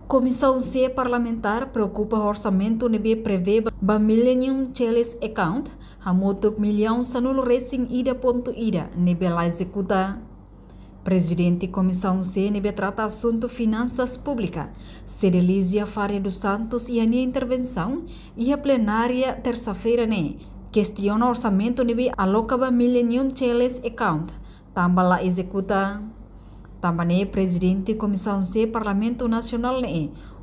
Comissão C parlamentar preocupa o orçamento nebe prevê ba Millennium Challenge Account hamotuk milhão sanul racing ida nebe la executa. Presidente Comissão C nebe trata assunto finanças públicas. Cedelísia Faria dos Santos e a intervenção e a plenária terça-feira questiona o orçamento nebe alocaba Millennium Challenge Account tambah la executa. Também Presidente Comissão C Parlamento Nacional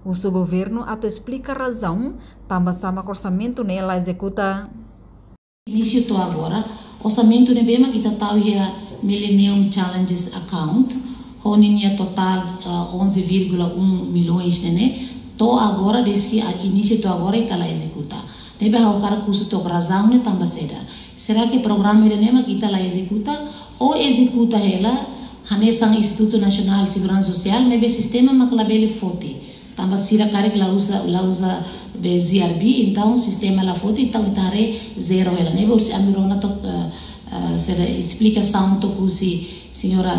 o seu governo ato explica a razão também sama orçamento la executa. Início agora orçamento bema kita tahu ya Millennium Challenges Account honinha total 11,1 milhões to agora desde que início agora ita la executa. Nebe hau cara custo to razão também seda. Será que programa nema kita la executa ou executa ela Hanesang Instituto Nasional Segurança Social mebe sistema maklabele foti tambah sira karek la usa be ZRB então sistema la foti então itare zero ela nebe ursi amirona to será explicação to kusi senhora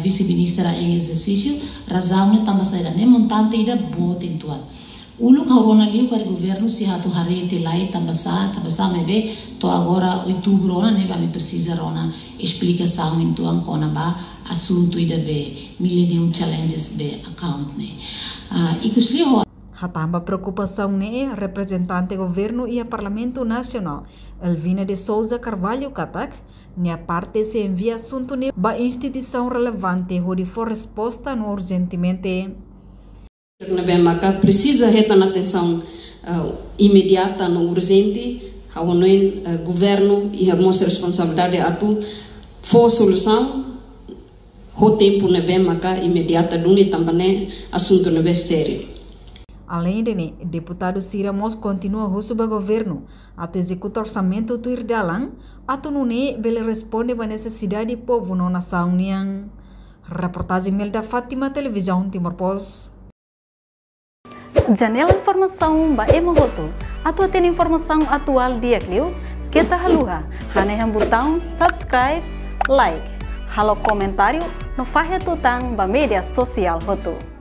vice-ministra em exercício razão tambah saída ne montante ida bot intuan ulu corona liu kare governo si hatu harete lai tambah sa mebe to agora outubro ona nebe me precisa rona explicação intuan kona ba assunto ida be Millennium Challenges be account ikusliho hatamba preocupação representante governo e Parlamento Nacional Elvina de Souza Carvalho katak a parte se envia assunto ba instituição relevante onde for resposta no urgentemente. Maka precisa retar atenção imediata no urgente ao governo e a nossa responsabilidade atu for solução o tempo nebe maka imediata dungi também assunto nebe sério. Além de deputado Cira Mos continua a governo ato executa orçamento do irdalang ato nune bele responde ba necessidade povo no nação niang. Reportagem Melda Fátima, Televisão Timor Post. Janela informação ba emogoto atau tem informação atual dia kliu kita haluha haneham botão subscribe like halo comentário no fahe tutang ba media sosial hotu.